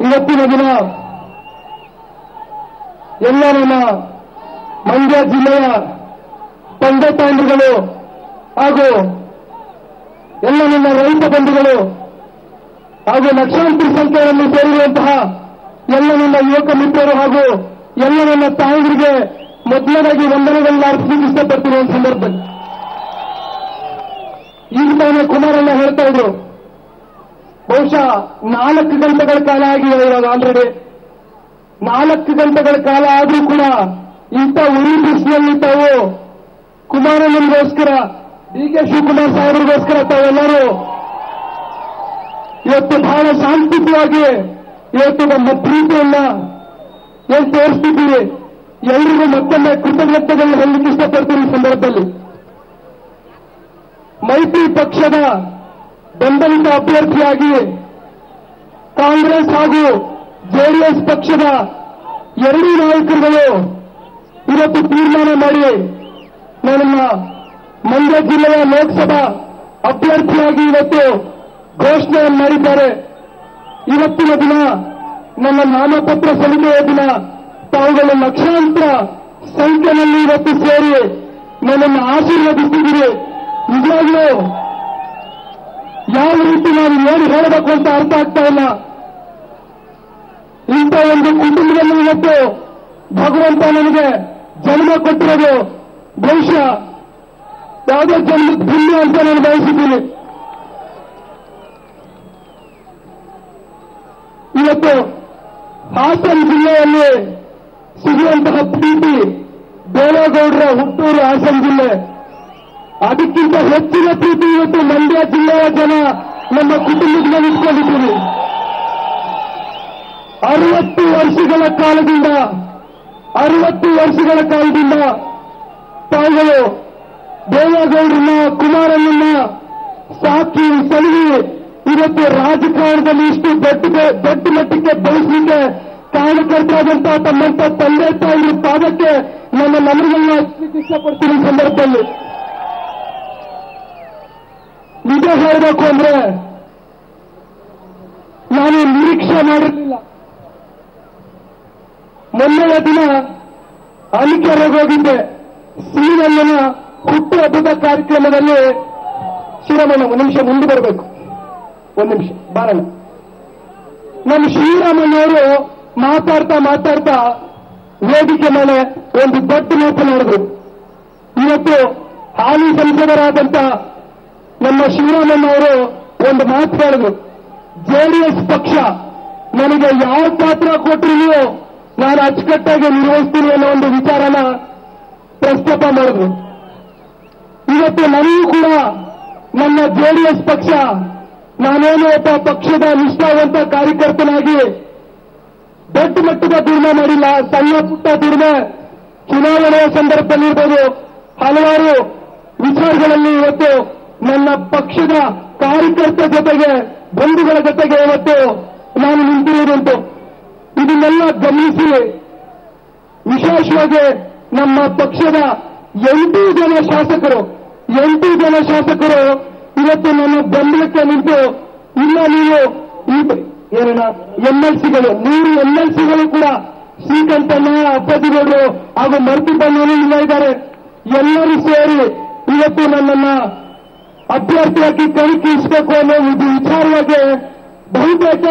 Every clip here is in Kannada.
ಇವತ್ತಿನ ದಿನ ಎಲ್ಲ ನಮ್ಮ ಮಂಡ್ಯ ಜಿಲ್ಲೆಯ ತಂದೆ ತಾಯಂದಿರುಗಳು ಹಾಗೂ ಎಲ್ಲ ನನ್ನ ರೈತ ಬಂಧುಗಳು ಹಾಗೂ ಲಕ್ಷಾಂತರ ಸಂಖ್ಯೆಯಲ್ಲಿ ಸೇರಿರುವಂತಹ ಎಲ್ಲ ನನ್ನ ಯುವಕ ಮಿತ್ರರು ಹಾಗೂ ಎಲ್ಲ ನನ್ನ ತಾಯಂದಿರಿಗೆ ಮೊದಲನೇದಾಗಿ ವಂದನೆಗಳನ್ನ ಅರ್ಪಿಸಲಿಕ್ಕೆ ಇಷ್ಟಪಡ್ತಿರುವ ಸಂದರ್ಭದಲ್ಲಿ ಈಗ ತಾನೇ ಕುಮಾರಣ್ಣ ಹೇಳ್ತಾ ಇದ್ರು, ಬಹುಶಃ 4 ಗಂಟೆಗಳ ಕಾಲ ಆಗಿದೆ ಇವಾಗ ಆಲ್ರೆಡಿ. 4 ಗಂಟೆಗಳ ಕಾಲ ಆದ್ರೂ ಕೂಡ ಇಂಥ ಉರಿ ಬಿಸಿಲಲ್ಲಿ ತಾವು ಕುಮಾರಣ್ಣನಿಗೋಸ್ಕರ, ಡಿ.ಕೆ. ಶಿವಕುಮಾರ್ ಸಾಹೇಬರಿಗೋಸ್ಕರ ತಾವೆಲ್ಲರೂ ಇವತ್ತು ಬಹಳ ಶಾಂತಿಯುತವಾಗಿ ಇವತ್ತು ನಮ್ಮ ಪ್ರೀತಿಯನ್ನ ಏನ್ ತೋರಿಸ್ತಿದ್ದೀವಿ. ಎಲ್ರಿಗೂ ಮತ್ತೊಮ್ಮೆ ಕೃತಜ್ಞತೆಗಳನ್ನು ಹೇಳಲಿಕ್ಕೆ ಇಷ್ಟಪಡ್ತೀನಿ. ಈ ಸಂದರ್ಭದಲ್ಲಿ ಮೈತ್ರಿ ಪಕ್ಷದ ಬೆಂಬಲಿತ ಅಭ್ಯರ್ಥಿಯಾಗಿ ಕಾಂಗ್ರೆಸ್ ಹಾಗೂ ಜೆಡಿಎಸ್ ಪಕ್ಷದ ಎರಡೂ ನಾಯಕರುಗಳು ಇವತ್ತು ತೀರ್ಮಾನ ಮಾಡಿ ನನ್ನ ಮಂಡ್ಯ ಜಿಲ್ಲೆಯ ಲೋಕಸಭಾ ಅಭ್ಯರ್ಥಿಯಾಗಿ ಇವತ್ತು ಘೋಷಣೆಯನ್ನು ಮಾಡಿದ್ದಾರೆ. ಇವತ್ತಿನ ದಿನ ನನ್ನ ನಾಮಪತ್ರ ಸಲ್ಲಿಕೆಯ ದಿನ ತಾವುಗಳು ಲಕ್ಷಾಂತರ ಸಂಖ್ಯೆಯಲ್ಲಿ ಇವತ್ತು ಸೇರಿ ನನ್ನನ್ನು ಆಶೀರ್ವದಿಸಿದ್ದೀರಿ. ನಿಜವಾಗ್ಲೂ ಯಾವ ರೀತಿ ನಾನು ಏನು ಹೇಳಬೇಕು ಅಂತ ಅರ್ಥ ಆಗ್ತಾ ಇಲ್ಲ. ಇಂಥ ಒಂದು ಕುಟುಂಬದಲ್ಲಿ ಇವತ್ತು ಭಗವಂತ ನನಗೆ ಜನ್ಮ ಕೊಟ್ಟಿರೋದು ಬಹುಶಃ ಯಾವುದೇ ಜನ್ಮದ ಪುಣ್ಯ ಅಂತ ನಾನು ಬಯಸಿದ್ದೀನಿ. ಇವತ್ತು ಹಾಸನ ಜಿಲ್ಲೆಯಲ್ಲಿ ಸಿಗುವಂತಹ ಪ್ರೀತಿ, ದೇವೇಗೌಡರ ಹುಟ್ಟೂರು ಹಾಸನ ಜಿಲ್ಲೆ, ಅದಕ್ಕಿಂತ ಹೆಚ್ಚಿನ ಪ್ರೀತಿ ಇವತ್ತು ಮಂಡ್ಯ ಜಿಲ್ಲೆಯ ಜನ ನಮ್ಮ ಕುಟುಂಬದಿಂದ ಇಟ್ಕೊಂಡಿದ್ದೀವಿ. 60 ವರ್ಷಗಳ ಕಾಲದಿಂದ ತಾವುಗಳು ದೇವೇಗೌಡರನ್ನ, ಕುಮಾರಣ್ಣನ್ನ ಸಾಕಿ ಸಲಹಿ ಇವತ್ತು ರಾಜಕಾರಣದಲ್ಲಿ ಇಷ್ಟು ದೊಡ್ಡ ಮಟ್ಟಕ್ಕೆ ಬೆಳೆಸಲಿಕ್ಕೆ ಕಾರಣಕರ್ತರಾದಂತಹ ತಮ್ಮಂತ ತಂದೆ ತಾಯಿಯ ಪಾದಕ್ಕೆ ನನ್ನ ನಮಗಳನ್ನ ಹಚ್ಚಲಿಕ್ಕೆ ಇಷ್ಟಪಡ್ತೀನಿ. ಈ ಸಂದರ್ಭದಲ್ಲಿ ನಿಜ ಹೇಳಬೇಕು ಅಂದ್ರೆ ನಾನು ನಿರೀಕ್ಷೆ ಮಾಡಿರಲಿಲ್ಲ. ಮೊನ್ನೆಯ ದಿನ ಅಲಿಕೆರೆಗೆ ಹೋಗಿದ್ದೆ. ಶ್ರೀರಮಣ ಹುಟ್ಟು ಹಬ್ಬದ ಕಾರ್ಯಕ್ರಮದಲ್ಲಿ ಶ್ರೀರಾಮಣ್ಣ ಒಂದು ನಿಮಿಷ ಮುಂದೆ ಬರಬೇಕು, ಒಂದು ನಿಮಿಷ ಬಾರಣ್ಣ. ನಮ್ಮ ಶ್ರೀರಾಮಣ್ಣವರು ಮಾತಾಡ್ತಾ ವೇದಿಕೆ ಮೇಲೆ ಒಂದು ದೊಡ್ಡ ಮಾತನಾಡಿದ್ರು. ಇವತ್ತು ಹಾಲಿ ಸಂಸದರಾದಂತ ನಮ್ಮ ಶ್ರೀರಾಮಣ್ಣ ಅವರು ಒಂದು ಮಾತು ಹೇಳಿದ್ರು, ಜೆಡಿಎಸ್ ಪಕ್ಷ ನನಗೆ ಯಾವ ಪಾತ್ರ ಕೊಟ್ಟರು ನಾನು ಅಚ್ಚುಕಟ್ಟಾಗಿ ನಿರ್ವಹಿಸ್ತೀನಿ ಅನ್ನೋ ಒಂದು ವಿಚಾರನ ಪ್ರಸ್ತಾಪ ಮಾಡಿದ್ರು. ಇವತ್ತು ನನಗೂ ಕೂಡ ನನ್ನ ಜೆಡಿಎಸ್ ಪಕ್ಷ, ನಾನೇನು ಒಬ್ಬ ಪಕ್ಷದ ನಿಷ್ಠಾವಂತ ಕಾರ್ಯಕರ್ತನಾಗಿ ದೊಡ್ಡ ಮಟ್ಟದ ದುಡಿಮೆ ಮಾಡಿಲ್ಲ, ಸಣ್ಣ ಪುಟ್ಟ ದುಡಿಮೆ ಚುನಾವಣೆಯ ಸಂದರ್ಭದಲ್ಲಿರ್ಬೋದು, ಹಲವಾರು ವಿಚಾರಗಳಲ್ಲಿ ಇವತ್ತು ನನ್ನ ಪಕ್ಷದ ಕಾರ್ಯಕರ್ತರ ಜೊತೆಗೆ, ಬಂಧುಗಳ ಜೊತೆಗೆ ಇವತ್ತು ನಾನು ನಿಂತಿರುವುದುಂಟು. ಇದನ್ನೆಲ್ಲ ಗಮನಿಸಿ ವಿಶೇಷವಾಗಿ ನಮ್ಮ ಪಕ್ಷದ 8 ಜನ ಶಾಸಕರು ಇವತ್ತು ನನ್ನ ಬೆಂಬಲಕ್ಕೆ ನಿಂತು, ಇಲ್ಲ ನೀವು ಏನೇನ ಎಂಎಲ್ಸಿಗಳು 3 ಎಂಎಲ್ಸಿಗಳು ಕೂಡ ಶ್ರೀಕಂಠಣ್ಣ, ಅಪ್ಪದಿಗೌಡರು ಹಾಗೂ ಮರ್ತಿಬಣ್ಣನಿಂದ ಇದ್ದಾರೆ. ಎಲ್ಲರೂ ಸೇರಿ ಇವತ್ತು ನನ್ನನ್ನ ಅಭ್ಯರ್ಥಿಯಾಗಿ ಕಣಕ್ಕಿಳಿಸಬೇಕು ಅನ್ನೋ ಒಂದು ವಿಚಾರವಾಗಿ ಬಹುತೇಕ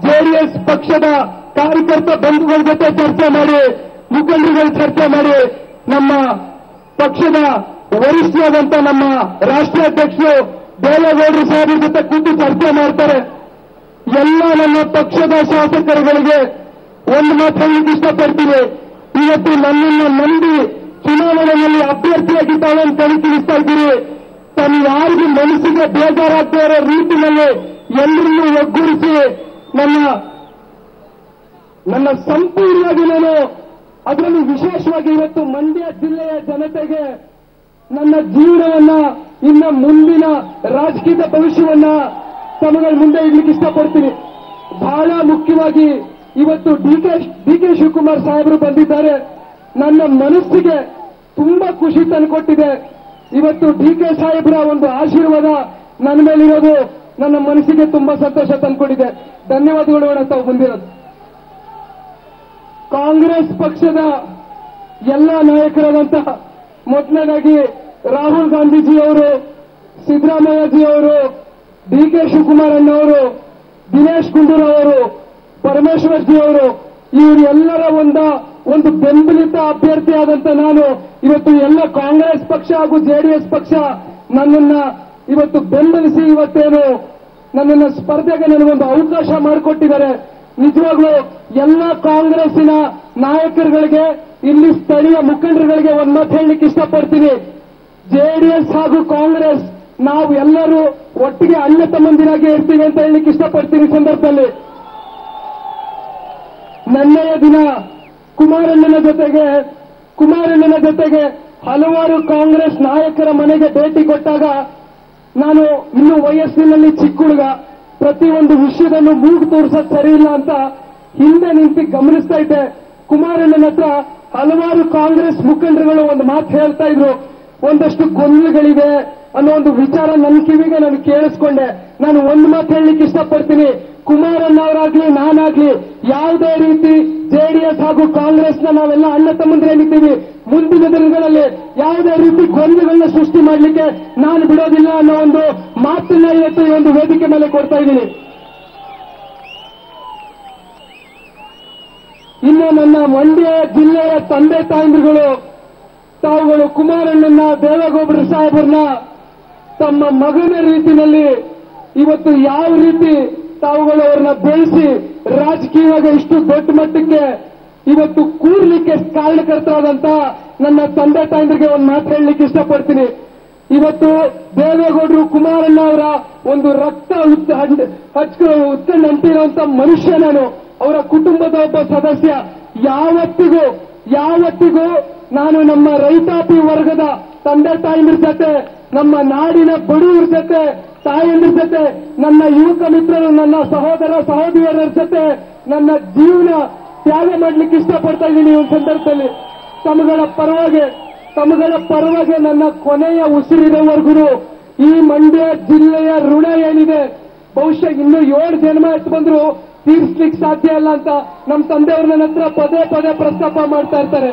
ಜೆಡಿಎಸ್ ಪಕ್ಷದ ಕಾರ್ಯಕರ್ತ ಬಂಧುಗಳ ಜೊತೆ ಚರ್ಚೆ ಮಾಡಿ, ಮುಖಂಡರುಗಳು ಚರ್ಚೆ ಮಾಡಿ, ನಮ್ಮ ಪಕ್ಷದ ವರಿಷ್ಠರಾದಂತ ನಮ್ಮ ರಾಷ್ಟ್ರೀಯ ಅಧ್ಯಕ್ಷರು ದೇವೇಗೌಡರು ಸಾಹೇಬರ ಜೊತೆ ಕೂತು ಚರ್ಚೆ ಮಾಡ್ತಾರೆ. ಎಲ್ಲ ನನ್ನ ಪಕ್ಷದ ಶಾಸಕರುಗಳಿಗೆ ಒಂದು ಮಾತು ಹೇಳಲಿಕ್ಕೆ ಇಷ್ಟಪಡ್ತೀನಿ. ಇವತ್ತು ನನ್ನನ್ನು ನಂಬಿ ಚುನಾವಣೆಯಲ್ಲಿ ಅಭ್ಯರ್ಥಿಯಾಗಿ ತಾವೇನು ಕಣಕ್ಕಿಳಿಸ್ತಾ ಇದ್ದೀರಿ, ತನ್ನ ಯಾರಿಗೂ ಮನಸ್ಸಿಗೆ ಬೇಜಾರಾಗ್ತಾ ಇರೋ ರೀತಿಯಲ್ಲಿ ಎಲ್ಲರನ್ನೂ ಒಗ್ಗೂಡಿಸಿ ನನ್ನ ಸಂಪೂರ್ಣವಾಗಿ ನಾನು ಅದರಲ್ಲಿ ವಿಶೇಷವಾಗಿ ಇವತ್ತು ಮಂಡ್ಯ ಜಿಲ್ಲೆಯ ಜನತೆಗೆ ನನ್ನ ಜೀವನವನ್ನ, ಇನ್ನ ಮುಂದಿನ ರಾಜಕೀಯ ಭವಿಷ್ಯವನ್ನ ತಮಗಳ ಮುಂದೆ ಇಡ್ಲಿಕ್ಕೆ ಇಷ್ಟಪಡ್ತೀನಿ. ಬಹಳ ಮುಖ್ಯವಾಗಿ ಇವತ್ತು ಡಿ.ಕೆ. ಶಿವಕುಮಾರ್ ಸಾಹೇಬರು ಬಂದಿದ್ದಾರೆ. ನನ್ನ ಮನಸ್ಸಿಗೆ ತುಂಬಾ ಖುಷಿ ತಂದುಕೊಟ್ಟಿದೆ. ಇವತ್ತು ಡಿ.ಕೆ. ಸಾಹೇಬರ ಒಂದು ಆಶೀರ್ವಾದ ನನ್ನ ಮೇಲಿರೋದು ನನ್ನ ಮನಸ್ಸಿಗೆ ತುಂಬಾ ಸಂತೋಷ ತಂದುಕೊಂಡಿದೆ. ಧನ್ಯವಾದಗಳು ಅಣ್ಣ ತಾವು ಬಂದಿರೋದು. ಕಾಂಗ್ರೆಸ್ ಪಕ್ಷದ ಎಲ್ಲ ನಾಯಕರಾದಂತಹ ಮೊದಲನೇದಾಗಿ ರಾಹುಲ್ ಗಾಂಧೀಜಿಯವರು, ಸಿದ್ದರಾಮಯ್ಯಜಿಯವರು, ಡಿ.ಕೆ. ಶಿವಕುಮಾರ್ ಅಣ್ಣವರು, ದಿನೇಶ್ ಗುಂಡೂರಾವ್ ಅವರು, ಪರಮೇಶ್ವರ್ ಜಿ ಅವರು, ಇವರೆಲ್ಲರ ಒಂದು ಬೆಂಬಲಿತ ಅಭ್ಯರ್ಥಿಯಾದಂತ ನಾನು ಇವತ್ತು ಎಲ್ಲ ಕಾಂಗ್ರೆಸ್ ಪಕ್ಷ ಹಾಗೂ ಜೆಡಿಎಸ್ ಪಕ್ಷ ನನ್ನನ್ನ ಇವತ್ತು ಬೆಂಬಲಿಸಿ ಇವತ್ತೇನು ನನ್ನನ್ನ ಸ್ಪರ್ಧೆಗೆ ನನಗೊಂದು ಅವಕಾಶ ಮಾಡಿಕೊಟ್ಟಿದ್ದಾರೆ. ನಿಜವಾಗ್ಲೂ ಎಲ್ಲ ಕಾಂಗ್ರೆಸ್ಸಿನ ನಾಯಕರುಗಳಿಗೆ, ಇಲ್ಲಿ ಸ್ಥಳೀಯ ಮುಖಂಡರುಗಳಿಗೆ ಒಂದು ಮಾತು ಹೇಳಲಿಕ್ಕೆ ಇಷ್ಟಪಡ್ತೀನಿ. ಜೆಡಿಎಸ್ ಹಾಗೂ ಕಾಂಗ್ರೆಸ್ ನಾವು ಎಲ್ಲರೂ ಒಟ್ಟಿಗೆ ಅಣ್ಣ ತಮ್ಮಂದಿರಾಗಿ ಇರ್ತೀವಿ ಅಂತ ಹೇಳಲಿಕ್ಕೆ ಇಷ್ಟಪಡ್ತೀನಿ. ಸಂದರ್ಭದಲ್ಲಿ ನೆನ್ನೆಯ ದಿನ ಕುಮಾರಣ್ಣನ ಜೊತೆಗೆ ಹಲವಾರು ಕಾಂಗ್ರೆಸ್ ನಾಯಕರ ಮನೆಗೆ ಭೇಟಿ ಕೊಟ್ಟಾಗ ನಾನು ಇನ್ನೂ ವಯಸ್ಸಿನಲ್ಲಿ ಚಿಕ್ಕ ಹುಡುಗ, ಪ್ರತಿಯೊಂದು ವಿಷಯದಲ್ಲೂ ಮೂಗು ತೋರಿಸೋದು ಸರಿ ಇಲ್ಲ ಅಂತ ಹಿಂದೆ ನಿಂತು ಗಮನಿಸ್ತಾ ಇದ್ದೆ. ಕುಮಾರಣ್ಣನ ಹತ್ರ ಹಲವಾರು ಕಾಂಗ್ರೆಸ್ ಮುಖಂಡರುಗಳು ಒಂದು ಮಾತು ಹೇಳ್ತಾ ಇದ್ರು, ಒಂದಷ್ಟು ಗೊಂದಲಗಳಿವೆ ಅನ್ನೋ ಒಂದು ವಿಚಾರ ನನ್ನ ಕಿವಿಗೆ ನಾನು ಕೇಳಿಸ್ಕೊಂಡೆ. ನಾನು ಒಂದು ಮಾತು ಹೇಳಲಿಕ್ಕೆ ಇಷ್ಟಪಡ್ತೀನಿ, ಕುಮಾರಣ್ಣ ಅವರಾಗ್ಲಿ ನಾನಾಗ್ಲಿ ಯಾವುದೇ ರೀತಿ ಜೆಡಿಎಸ್ ಹಾಗೂ ಕಾಂಗ್ರೆಸ್ನ ನಾವೆಲ್ಲ ಅಣ್ಣ ತಮ್ಮಂದಿರೇನಿದ್ದೀವಿ, ಮುಂದಿನ ದಿನಗಳಲ್ಲಿ ಯಾವುದೇ ರೀತಿ ಗೊಂದಲಗಳನ್ನ ಸೃಷ್ಟಿ ಮಾಡಲಿಕ್ಕೆ ನಾನು ಬಿಡೋದಿಲ್ಲ ಅನ್ನೋ ಒಂದು ಮಾತನ್ನ ಇವತ್ತು ಈ ಒಂದು ವೇದಿಕೆ ಮೇಲೆ ಕೊಡ್ತಾ ಇದ್ದೀನಿ. ಇನ್ನು ನನ್ನ ಮಂಡ್ಯ ಜಿಲ್ಲೆಯ ತಂದೆ ತಾಯಂದಿರುಗಳು ತಾವುಗಳು ಕುಮಾರಣ್ಣನ, ದೇವೇಗೌಡರ ಸಾಹೇಬರನ್ನ ತಮ್ಮ ಮಗನ ರೀತಿಯಲ್ಲಿ ಇವತ್ತು ಯಾವ ರೀತಿ ತಾವುಗಳು ಅವ್ರನ್ನ ಬೆಳೆಸಿ ರಾಜಕೀಯವಾಗಿ ಇಷ್ಟು ದೊಡ್ಡ ಮಟ್ಟಕ್ಕೆ ಇವತ್ತು ಕೂರ್ಲಿಕ್ಕೆ ಕಾರಣಕರ್ತರಾದಂತ ನನ್ನ ತಂದೆ ತಾಯಂದಿರಿಗೆ ಒಂದು ಮಾತು ಹೇಳಲಿಕ್ಕೆ ಇಷ್ಟಪಡ್ತೀನಿ. ಇವತ್ತು ದೇವೇಗೌಡರು ಕುಮಾರಣ್ಣ ಅವರ ಒಂದು ರಕ್ತ ಹಚ್ಕೊಂಡು ಅಂಟಿರುವಂತ ಮನುಷ್ಯ ನಾನು, ಅವರ ಕುಟುಂಬದ ಒಬ್ಬ ಸದಸ್ಯ. ಯಾವತ್ತಿಗೂ ನಾನು ನಮ್ಮ ರೈತಾಪಿ ವರ್ಗದ ತಂದೆ ತಾಯಂದಿರ ಜೊತೆ, ನಮ್ಮ ನಾಡಿನ ಬಡವರ ಜೊತೆ, ತಾಯಂದಿರ ಜೊತೆ, ನನ್ನ ಯುವಕ ಮಿತ್ರರು, ನನ್ನ ಸಹೋದರ ಸಹೋದರಿಯರ ಜೊತೆ ನನ್ನ ಜೀವನ ತ್ಯಾಗ ಮಾಡಲಿಕ್ಕೆ ಇಷ್ಟಪಡ್ತಾ ಇದ್ದೀನಿ. ಈ ಒಂದು ಸಂದರ್ಭದಲ್ಲಿ ತಮಗಳ ಪರವಾಗಿ ನನ್ನ ಕೊನೆಯ ಉಸಿರಿರೋವರೆಗೂ ಈ ಮಂಡ್ಯ ಜಿಲ್ಲೆಯ ಋಣ ಏನಿದೆ, ಬಹುಶಃ ಇನ್ನೂ 7 ಜನ್ಮ ಎತ್ತು ಬಂದ್ರು ತೀರಿಸ್ಲಿಕ್ಕೆ ಸಾಧ್ಯ ಇಲ್ಲ ಅಂತ ನಮ್ಮ ತಂದೆಯವರು ನನ್ನ ಹತ್ರ ಪದೇ ಪ್ರಸ್ತಾಪ ಮಾಡ್ತಾ ಇರ್ತಾರೆ.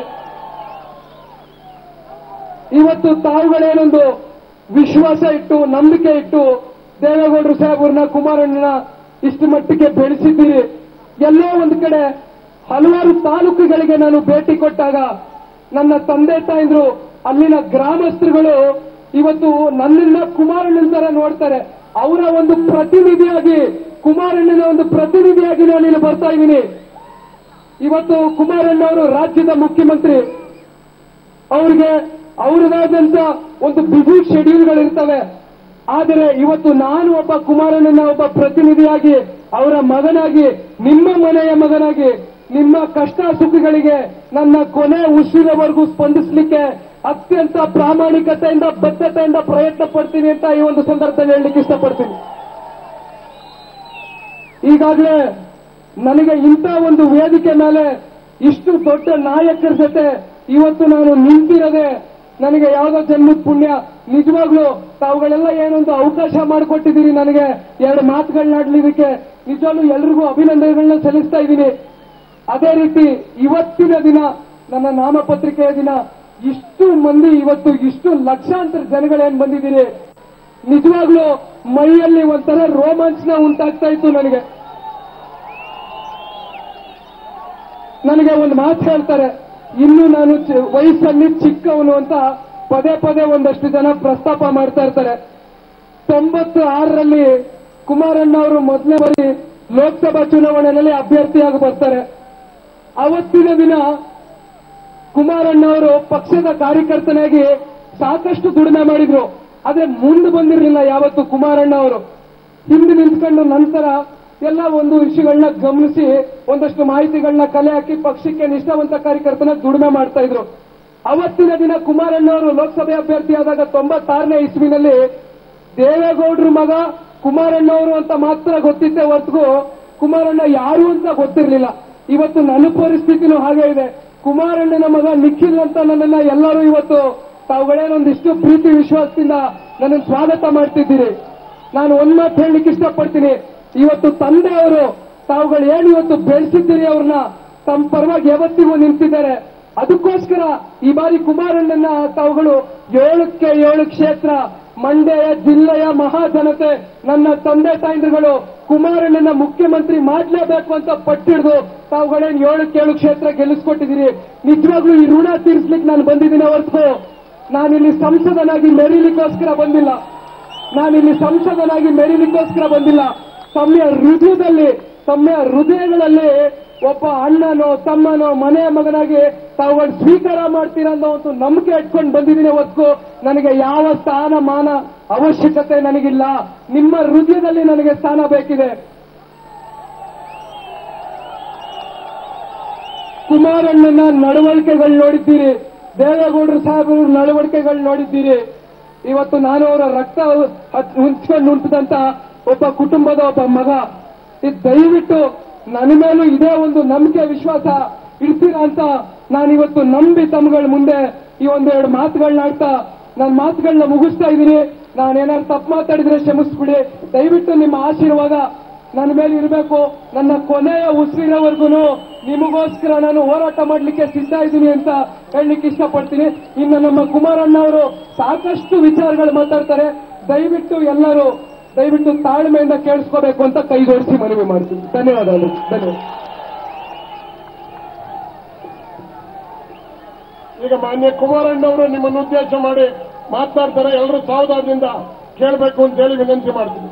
ಇವತ್ತು ತಾವುಗಳೇನೊಂದು ವಿಶ್ವಾಸ ಇಟ್ಟು, ನಂಬಿಕೆ ಇಟ್ಟು ದೇವೇಗೌಡರು ಸಾಹೇಬರನ್ನ, ಕುಮಾರಣ್ಣನ ಇಷ್ಟು ಮಟ್ಟಿಗೆ ಬೆಳೆಸಿದ್ದೀರಿ. ಎಲ್ಲೋ ಒಂದು ಕಡೆ ಹಲವಾರು ತಾಲೂಕುಗಳಿಗೆ ನಾನು ಭೇಟಿ ಕೊಟ್ಟಾಗ ನನ್ನ ತಂದೆ ತಾಯಂದ್ರು, ಅಲ್ಲಿನ ಗ್ರಾಮಸ್ಥರುಗಳು ಇವತ್ತು ನನ್ನನ್ನ ಕುಮಾರಣ್ಣನ ತರ ನೋಡ್ತಾರೆ. ಅವರ ಒಂದು ಪ್ರತಿನಿಧಿಯಾಗಿ, ಕುಮಾರಣ್ಣನ ಒಂದು ಪ್ರತಿನಿಧಿಯಾಗಿ ನಾನು ಇಲ್ಲಿ ಬರ್ತಾ ಇದ್ದೀನಿ. ಇವತ್ತು ಕುಮಾರಣ್ಣ ಅವರು ರಾಜ್ಯದ ಮುಖ್ಯಮಂತ್ರಿ, ಅವರಿಗೆ ಅವರದಾದಂತ ಒಂದು ಬಿಸಿ ಶೆಡ್ಯೂಲ್ಗಳಿರ್ತವೆ. ಆದರೆ ಇವತ್ತು ನಾನು ಒಬ್ಬ ಕುಮಾರಣ್ಣನ ಒಬ್ಬ ಪ್ರತಿನಿಧಿಯಾಗಿ, ಅವರ ಮಗನಾಗಿ, ನಿಮ್ಮ ಮನೆಯ ಮಗನಾಗಿ, ನಿಮ್ಮ ಕಷ್ಟ ಸುಖಗಳಿಗೆ ನನ್ನ ಕೊನೆ ಉಸಿರವರೆಗೂ ಸ್ಪಂದಿಸಲಿಕ್ಕೆ ಅತ್ಯಂತ ಪ್ರಾಮಾಣಿಕತೆಯಿಂದ, ಬದ್ಧತೆಯಿಂದ ಪ್ರಯತ್ನ ಪಡ್ತೀನಿ ಅಂತ ಈ ಒಂದು ಸಂದರ್ಭದಲ್ಲಿ ಹೇಳಲಿಕ್ಕೆ ಇಷ್ಟಪಡ್ತೀನಿ. ಈಗಾಗಲೇ ನನಗೆ ಇಂಥ ಒಂದು ವೇದಿಕೆ ಮೇಲೆ ಇಷ್ಟು ದೊಡ್ಡ ನಾಯಕರ ಜೊತೆ ಇವತ್ತು ನಾನು ನಿಂತಿರೋದೆ ನನಗೆ ಯಾವುದೋ ಜನ್ಮದ ಪುಣ್ಯ. ನಿಜವಾಗ್ಲೂ ತಾವುಗಳೆಲ್ಲ ಏನೊಂದು ಅವಕಾಶ ಮಾಡಿಕೊಟ್ಟಿದ್ದೀರಿ ನನಗೆ 2 ಮಾತುಗಳನ್ನಾಡ್ಲಿಕ್ಕೆ, ನಿಜವಾಗ್ಲೂ ಎಲ್ರಿಗೂ ಅಭಿನಂದನೆಗಳನ್ನ ಸಲ್ಲಿಸ್ತಾ ಇದ್ದೀನಿ. ಅದೇ ರೀತಿ ಇವತ್ತಿನ ದಿನ, ನನ್ನ ನಾಮಪತ್ರಿಕೆಯ ದಿನ, ಇಷ್ಟು ಮಂದಿ, ಇವತ್ತು ಇಷ್ಟು ಲಕ್ಷಾಂತರ ಜನಗಳೇನು ಬಂದಿದ್ದೀರಿ, ನಿಜವಾಗ್ಲೂ ಮೈಯಲ್ಲಿ ಒಂಥರ ರೋಮಾಂಚನ ಉಂಟಾಗ್ತಾ ಇತ್ತು. ನನಗೆ ಒಂದು ಮಾತು ಹೇಳ್ತಾರೆ, ಇನ್ನು ನಾನು ವಯಸ್ಸಲ್ಲಿ ಚಿಕ್ಕವನು ಅಂತ ಪದೇ ಒಂದಷ್ಟು ಜನ ಪ್ರಸ್ತಾಪ ಮಾಡ್ತಾ ಇರ್ತಾರೆ. 96ರಲ್ಲಿ ಕುಮಾರಣ್ಣ ಅವರು ಮೊದಲನೇ ಬಾರಿ ಲೋಕಸಭಾ ಚುನಾವಣೆಯಲ್ಲಿ ಅಭ್ಯರ್ಥಿಯಾಗಿ ಬರ್ತಾರೆ. ಅವತ್ತಿನ ದಿನ ಕುಮಾರಣ್ಣ ಅವರು ಪಕ್ಷದ ಕಾರ್ಯಕರ್ತನಾಗಿ ಸಾಕಷ್ಟು ದುಡಿಮೆ ಮಾಡಿದ್ರು. ಆದ್ರೆ ಮುಂದೆ ಬಂದಿರಲಿಲ್ಲ ಯಾವತ್ತು ಕುಮಾರಣ್ಣ ಅವರು. ಹಿಂದೆ ನಿಂತ್ಕೊಂಡು ನಂತರ ಎಲ್ಲ ಒಂದು ವಿಷಯಗಳನ್ನ ಗಮನಿಸಿ ಒಂದಷ್ಟು ಮಾಹಿತಿಗಳನ್ನ ಕಲೆ ಹಾಕಿ ಪಕ್ಷಕ್ಕೆ ನಿಷ್ಠಾವಂತ ಕಾರ್ಯಕರ್ತನ ದುಡಿಮೆ ಮಾಡ್ತಾ ಇದ್ರು. ಅವತ್ತಿನ ದಿನ ಕುಮಾರಣ್ಣ ಅವರು ಲೋಕಸಭೆ ಅಭ್ಯರ್ಥಿಯಾದಾಗ 96ನೇ ಇಸ್ವಿನಲ್ಲಿ ದೇವೇಗೌಡರ ಮಗ ಕುಮಾರಣ್ಣ ಅವರು ಅಂತ ಮಾತ್ರ ಗೊತ್ತಿದ್ದೆ ಹೊರತು ಕುಮಾರಣ್ಣ ಯಾರು ಅಂತ ಗೊತ್ತಿರಲಿಲ್ಲ. ಇವತ್ತು ನನ್ನ ಪರಿಸ್ಥಿತಿನೂ ಹಾಗೆ ಇದೆ. ಕುಮಾರಣ್ಣನ ಮಗ ನಿಖಿಲ್ ಅಂತ ನನ್ನನ್ನ ಎಲ್ಲರೂ ಇವತ್ತು ತಾವುಗಳೇನೊಂದಿಷ್ಟು ಪ್ರೀತಿ ವಿಶ್ವಾಸದಿಂದ ನನ್ನನ್ನು ಸ್ವಾಗತ ಮಾಡ್ತಿದ್ದೀರಿ. ನಾನು ಒಂದ್ ಮಾತು ಹೇಳಲಿಕ್ಕೆ ಇಷ್ಟಪಡ್ತೀನಿ. ಇವತ್ತು ತಂದೆಯವರು ತಾವುಗಳು ಏನು ಇವತ್ತು ಬೆಳೆಸಿದ್ದೀರಿ ಅವ್ರನ್ನ ತಮ್ಮ ಪರವಾಗಿ ಯಾವತ್ತಿಗೂ ನಿಂತಿದ್ದಾರೆ. ಅದಕ್ಕೋಸ್ಕರ ಈ ಬಾರಿ ಕುಮಾರಣ್ಣನ ತಾವುಗಳು 7ಕ್ಕೆ 7 ಕ್ಷೇತ್ರ ಮಂಡ್ಯ ಜಿಲ್ಲೆಯ ಮಹಾಜನತೆ ನನ್ನ ತಂದೆ ತಾಯಂದಿರುಗಳು ಕುಮಾರಣ್ಣನ ಮುಖ್ಯಮಂತ್ರಿ ಮಾಡಲೇಬೇಕು ಅಂತ ಪಟ್ಟಿಡಿದು ತಾವುಗಳೇನು 7ಕ್ಕೆ 7 ಕ್ಷೇತ್ರ ಗೆಲ್ಲಿಸ್ಕೊಟ್ಟಿದ್ದೀರಿ. ನಿಜವಾಗ್ಲೂ ಈ ಋಣ ತೀರಿಸ್ಲಿಕ್ಕೆ ನಾನು ಬಂದಿದ್ದೀನಿ ಹೊರತು ನಾನಿಲ್ಲಿ ಸಂಸದನಾಗಿ ಮೆರೀಲಿಕ್ಕೋಸ್ಕರ ಬಂದಿಲ್ಲ. ತಮ್ಮ ಹೃದಯಗಳಲ್ಲಿ ಒಬ್ಬ ಅಣ್ಣನೋ ತಮ್ಮನೋ ಮನೆಯ ಮಗನಾಗಿ ತಾವುಗಳು ಸ್ವೀಕಾರ ಮಾಡ್ತೀರಾ ಅನ್ನೋ ಒಂದು ನಂಬಿಕೆ ಇಟ್ಕೊಂಡು ಬಂದಿದ್ದೀನಿ ಹೊತ್ತು ನನಗೆ ಯಾವ ಸ್ಥಾನ ಮಾನ ಅವಶ್ಯಕತೆ ನನಗಿಲ್ಲ. ನಿಮ್ಮ ಹೃದಯದಲ್ಲಿ ನನಗೆ ಸ್ಥಾನ ಬೇಕಿದೆ. ಕುಮಾರಣ್ಣನ ನಡವಳಿಕೆಗಳು ನೋಡಿದ್ದೀರಿ, ದೇವೇಗೌಡರು ಸಾಹೇಬರು ನಡವಳಿಕೆಗಳು ನೋಡಿದ್ದೀರಿ. ಇವತ್ತು ನಾನು ಅವರ ರಕ್ತ ಉಂಚ್ಕೊಂಡು ಉಂಟದಂತ ಒಬ್ಬ ಕುಟುಂಬದ ಒಬ್ಬ ಮಗ. ಇದು ದಯವಿಟ್ಟು ನನ್ನ ಮೇಲೂ ಇದೇ ಒಂದು ನಂಬಿಕೆ ವಿಶ್ವಾಸ ಇಡ್ತೀರಾ ಅಂತ ನಾನಿವತ್ತು ನಂಬಿ ತಮ್ಮಗಳ ಮುಂದೆ ಈ ಒಂದೆರಡು ಮಾತುಗಳನ್ನ ಆಡ್ತಾ ನನ್ನ ಮಾತುಗಳನ್ನ ಮುಗಿಸ್ತಾ ಇದ್ದೀನಿ. ನಾನೇನಾದ್ರು ತಪ್ಪು ಮಾತಾಡಿದ್ರೆ ಕ್ಷಮಿಸ್ಬಿಡಿ. ದಯವಿಟ್ಟು ನಿಮ್ಮ ಆಶೀರ್ವಾದ ನನ್ನ ಮೇಲೆ ಇರಬೇಕು. ನನ್ನ ಕೊನೆಯ ಉಸಿರಿನವರೆಗೂ ನಿಮಗೋಸ್ಕರ ನಾನು ಹೋರಾಟ ಮಾಡಲಿಕ್ಕೆ ಸಿದ್ಧ ಇದ್ದೀನಿ ಅಂತ ಹೇಳಲಿಕ್ಕೆ ಇಷ್ಟಪಡ್ತೀನಿ. ಇನ್ನು ನಮ್ಮ ಕುಮಾರಣ್ಣ ಅವರು ಸಾಕಷ್ಟು ವಿಚಾರಗಳು ಮಾತಾಡ್ತಾರೆ. ದಯವಿಟ್ಟು ತಾಳ್ಮೆಯಿಂದ ಕೇಳಿಸ್ಕೋಬೇಕು ಅಂತ ಕೈ ಜೋಡಿಸಿ ಮನವಿ ಮಾಡ್ತೀನಿ. ಧನ್ಯವಾದಗಳು. ಈಗ ಮಾನ್ಯ ಕುಮಾರಣ್ಣ ಅವರು ನಿಮ್ಮನ್ನು ಉದ್ದೇಶ ಮಾಡಿ ಮಾತನಾಡ್ತಾರೆ. ಎಲ್ಲರೂ ಸಾವಧಾನದಿಂದ ಕೇಳಬೇಕು ಅಂತ ಹೇಳಿ ವಿನಂತಿ ಮಾಡ್ತೀನಿ.